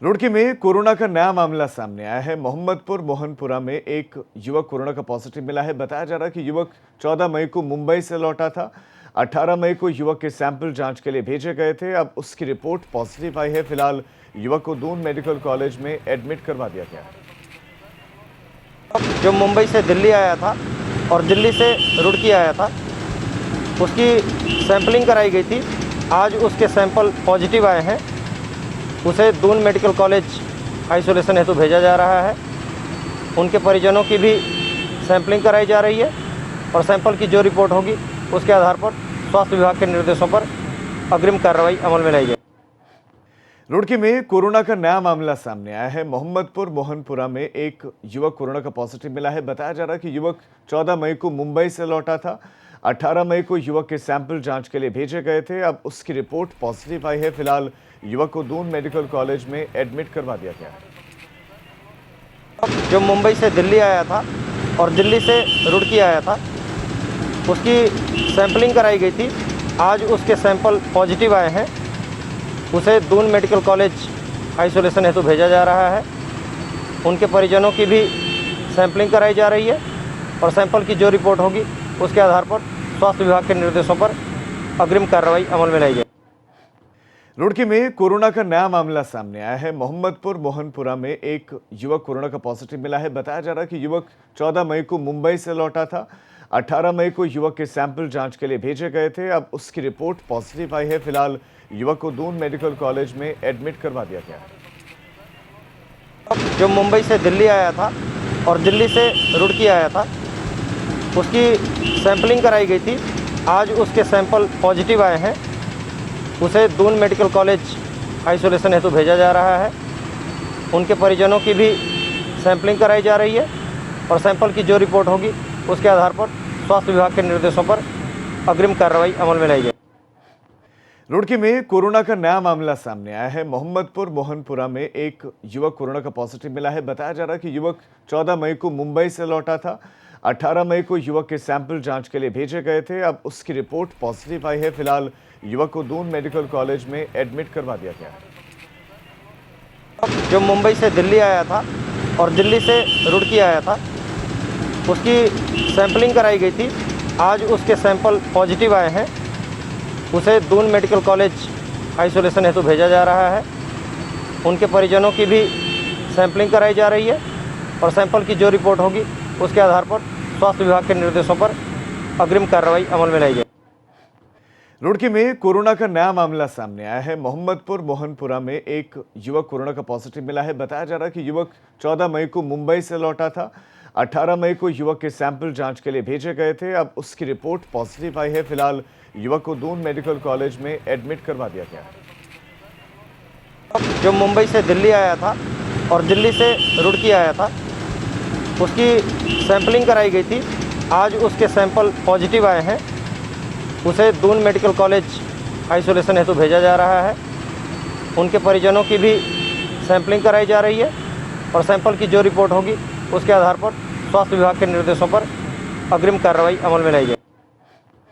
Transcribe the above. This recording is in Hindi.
रुड़की में कोरोना का नया मामला सामने आया है। मोहम्मदपुर मोहनपुरा में एक युवक कोरोना का पॉजिटिव मिला है। बताया जा रहा है कि युवक 14 मई को मुंबई से लौटा था। 18 मई को युवक के सैंपल जांच के लिए भेजे गए थे। अब उसकी रिपोर्ट पॉजिटिव आई है। फिलहाल युवक को दून मेडिकल कॉलेज में एडमिट करवा दिया गया है। जो मुंबई से दिल्ली आया था और दिल्ली से रुड़की आया था, उसकी सैंपलिंग कराई गई थी। आज उसके सैंपल पॉजिटिव आए हैं। उसे दून मेडिकल कॉलेज आइसोलेशन हेतु भेजा जा रहा है। उनके परिजनों की भी सैंपलिंग कराई जा रही है और सैंपल की जो रिपोर्ट होगी उसके आधार पर स्वास्थ्य विभाग के निर्देशों पर अग्रिम कार्रवाई अमल में लाई जाएगी। रुड़की में कोरोना का नया मामला सामने आया है। मोहम्मदपुर मोहनपुरा में एक युवक कोरोना का पॉजिटिव मिला है। बताया जा रहा है कि युवक 14 मई को मुंबई से लौटा था। 18 मई को युवक के सैंपल जांच के लिए भेजे गए थे। अब उसकी रिपोर्ट पॉजिटिव आई है। फिलहाल युवक को दून मेडिकल कॉलेज में एडमिट करवा दिया गया है। जो मुंबई से दिल्ली आया था और दिल्ली से रुड़की आया था, उसकी सैंपलिंग कराई गई थी। आज उसके सैंपल पॉजिटिव आए हैं। उसे दून मेडिकल कॉलेज आइसोलेशन हेतु भेजा जा रहा है। उनके परिजनों की भी सैंपलिंग कराई जा रही है और सैंपल की जो रिपोर्ट होगी उसके आधार पर स्वास्थ्य विभाग के निर्देशों पर अग्रिम कार्रवाई अमल में लाई जाएगी। रुड़की में कोरोना का नया मामला सामने आया है। मोहम्मदपुर मोहनपुरा में एक युवक कोरोना का पॉजिटिव मिला है। बताया जा रहा है कि युवक 14 मई को मुंबई से लौटा था। 18 मई को युवक के सैंपल जांच के लिए भेजे गए थे। अब उसकी रिपोर्ट पॉजिटिव आई है। फिलहाल युवक को दून मेडिकल कॉलेज में एडमिट करवा दिया गया है। जो मुंबई से दिल्ली आया था और दिल्ली से रुड़की आया था, उसकी सैंपलिंग कराई गई थी। आज उसके सैंपल पॉजिटिव आए हैं। उसे दून मेडिकल कॉलेज आइसोलेशन हेतु भेजा जा रहा है। उनके परिजनों की भी सैंपलिंग कराई जा रही है और सैंपल की जो रिपोर्ट होगी उसके आधार पर स्वास्थ्य विभाग के निर्देशों पर अग्रिम कार्रवाई अमल में लाई जाएगी। रुड़की में कोरोना का नया मामला सामने आया है। मोहम्मदपुर मोहनपुरा में एक युवक कोरोना का पॉजिटिव मिला है। बताया जा रहा है कि युवक 14 मई को मुंबई से लौटा था। 18 मई को युवक के सैंपल जांच के लिए भेजे गए थे। अब उसकी रिपोर्ट पॉजिटिव आई है। फिलहाल युवक को दून मेडिकल कॉलेज में एडमिट करवा दिया गया है। जो मुंबई से दिल्ली आया था और दिल्ली से रुड़की आया था, उसकी सैंपलिंग कराई गई थी। आज उसके सैंपल पॉजिटिव आए हैं। उसे दून मेडिकल कॉलेज आइसोलेशन हेतु भेजा जा रहा है। उनके परिजनों की भी सैंपलिंग कराई जा रही है और सैंपल की जो रिपोर्ट होगी उसके आधार पर स्वास्थ्य विभाग के निर्देशों पर अग्रिम कार्रवाई अमल में लाई जाएगी। रुड़की में कोरोना का नया मामला सामने आया है। मोहम्मदपुर मोहनपुरा में एक युवक कोरोना का पॉजिटिव मिला है। बताया जा रहा है कि युवक 14 मई को मुंबई से लौटा था। 18 मई को युवक के सैंपल जांच के लिए भेजे गए थे। अब उसकी रिपोर्ट पॉजिटिव आई है। फिलहाल युवक को दून मेडिकल कॉलेज में एडमिट करवा दिया गया है। जो मुंबई से दिल्ली आया था और दिल्ली से रुड़की आया था, उसकी सैंपलिंग कराई गई थी। आज उसके सैंपल पॉजिटिव आए हैं। उसे दून मेडिकल कॉलेज आइसोलेशन हेतु भेजा जा रहा है। उनके परिजनों की भी सैंपलिंग कराई जा रही है और सैंपल की जो रिपोर्ट होगी उसके आधार पर स्वास्थ्य विभाग के निर्देशों पर अग्रिम कार्रवाई अमल में लाई जाएगी।